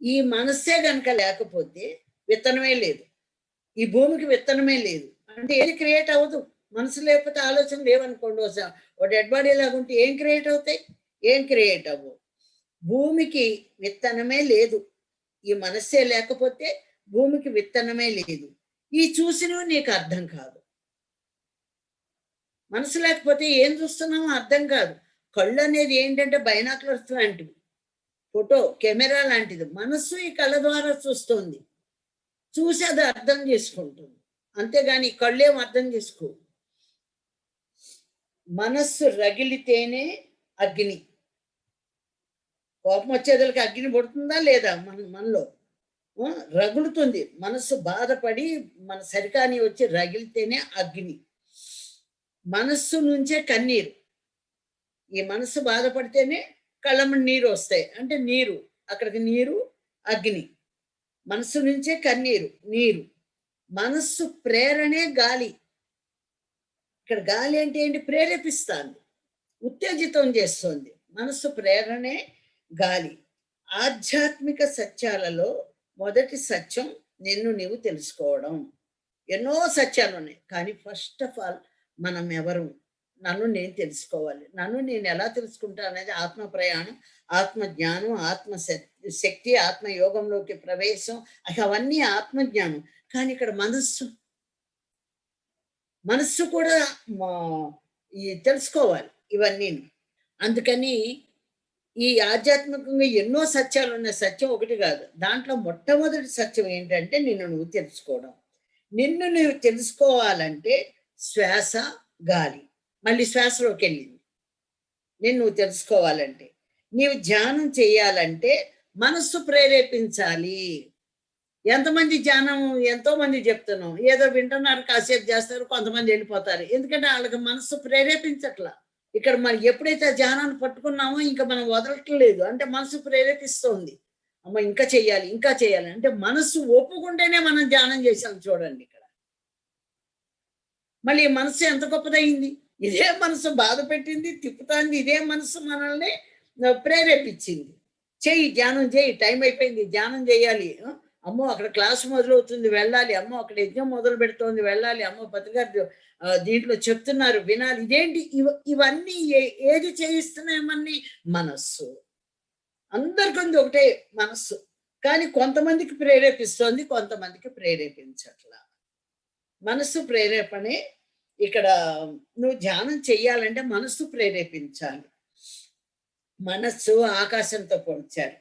ఈ మనస్సే గనక లేకపోతే విత్తనమే లేదు. ఈ భూమికి విత్తనమే లేదు. అంటే ఏది క్రియేట్ అవ్వదు. మనసు లేకపోతే ఆలోచన లేవనుకోండి. ఓ డెడ్ బాడీ లాగా ఉంటే ఏం క్రియేట్ అవుతాయి? ఏం క్రియేట్ అవ్వవు. భూమికి విత్తనమే లేదు. ఈ మనస్సే లేకపోతే భూమికి విత్తనమే లేదు. ఈ చూసినవి నీకు అర్థం కాదు. మనసు లేకపోతే ఏం చూస్తున్నామో అర్థం కాదు. కళ్ళు అనేది ఏంటంటే బైనాక్యులర్స్ లాంటివి, ఫోటో కెమెరా లాంటిది. మనస్సు ఈ కళ్ళ ద్వారా చూస్తుంది, చూసి అది అర్థం చేసుకుంటుంది. అంతేగాని కళ్ళేం అర్థం చేసుకో. మనస్సు రగిలితేనే అగ్ని. కోపం వచ్చేదలకి అగ్ని పడుతుందా లేదా మనలో? రగులుతుంది. మనస్సు బాధపడి మన సరికాని వచ్చి రగిలితేనే అగ్ని. మనస్సు నుంచే కన్నీరు. ఈ మనస్సు బాధపడితేనే కళ్ళమ్మడి నీరు వస్తాయి. అంటే నీరు, అక్కడికి నీరు అగ్ని. మనస్సు నుంచే కన్నీరు, నీరు. మనస్సు ప్రేరణే గాలి. ఇక్కడ గాలి అంటే ఏంటి? ప్రేరేపిస్తాను, ఉత్తేజితం చేస్తుంది. మనస్సు ప్రేరణే గాలి. ఆధ్యాత్మిక సత్యాలలో మొదటి సత్యం నిన్ను నీవు తెలుసుకోవడం. ఎన్నో సత్యాలు ఉన్నాయి, కానీ ఫస్ట్ ఆఫ్ ఆల్ మనం ఎవరు? నన్ను నేను తెలుసుకోవాలి. నన్ను నేను ఎలా తెలుసుకుంటా అనేది ఆత్మ ప్రయాణం, ఆత్మ జ్ఞానం, ఆత్మ శక్తి, ఆత్మయోగంలోకి ప్రవేశం, అవన్నీ ఆత్మజ్ఞానం. కానీ ఇక్కడ మనస్సు కూడా తెలుసుకోవాలి ఇవన్నీ. అందుకని ఈ ఆధ్యాత్మికంగా ఎన్నో సత్యాలు ఉన్నాయి. సత్యం ఒకటి కాదు. దాంట్లో మొట్టమొదటి సత్యం ఏంటంటే నిన్ను నువ్వు తెలుసుకోవడం. నిన్ను నువ్వు తెలుసుకోవాలంటే శ్వాస, గాలి, మళ్ళీ శ్వాసలోకి వెళ్ళింది. నిన్ను నువ్వు తెలుసుకోవాలంటే, నీవు ధ్యానం చేయాలంటే మనస్సు ప్రేరేపించాలి. ఎంతమంది ధ్యానం, ఎంతో మంది చెప్తున్నాం, ఏదో వింటున్నారు, కాసేపు చేస్తారు, కొంతమంది వెళ్ళిపోతారు. ఎందుకంటే వాళ్ళకి మనస్సు ప్రేరేపించట్లా. ఇక్కడ మనం ఎప్పుడైతే ధ్యానాన్ని పట్టుకున్నామో ఇంకా మనం వదలట్లేదు. అంటే మనసు ప్రేరేపిస్తోంది, అమ్మ ఇంకా చెయ్యాలి, ఇంకా చేయాలి. అంటే మనసు ఒప్పుకుంటేనే మనం ధ్యానం చేసాం. చూడండి ఇక్కడ మళ్ళీ మనసు ఎంత గొప్పదయింది. ఇదే మనసు బాధ పెట్టింది, తిప్పుతాంది. ఇదే మనసు మనల్ని ప్రేరేపించింది. చెయ్యి, ధ్యానం చేయి, టైం అయిపోయింది, ధ్యానం చేయాలి. అమ్మో అక్కడ క్లాస్ మొదలవుతుంది, వెళ్ళాలి. అమ్మో అక్కడ యజ్ఞం మొదలు పెడుతోంది, వెళ్ళాలి. అమ్మో పత్రికారు దీంట్లో చెప్తున్నారు, వినాలి. ఇదేంటి ఇవన్నీ ఏది చేయిస్తున్నాయమని? మనస్సు. అందరికంది ఒకటే మనస్సు, కానీ కొంతమందికి ప్రేరేపిస్తోంది, కొంతమందికి ప్రేరేపించట్లా. మనస్సు ప్రేరేపణే ఇక్కడ. నువ్వు ధ్యానం చెయ్యాలంటే మనస్సు ప్రేరేపించాలి. మనస్సు ఆకాశంతో పోల్చారు.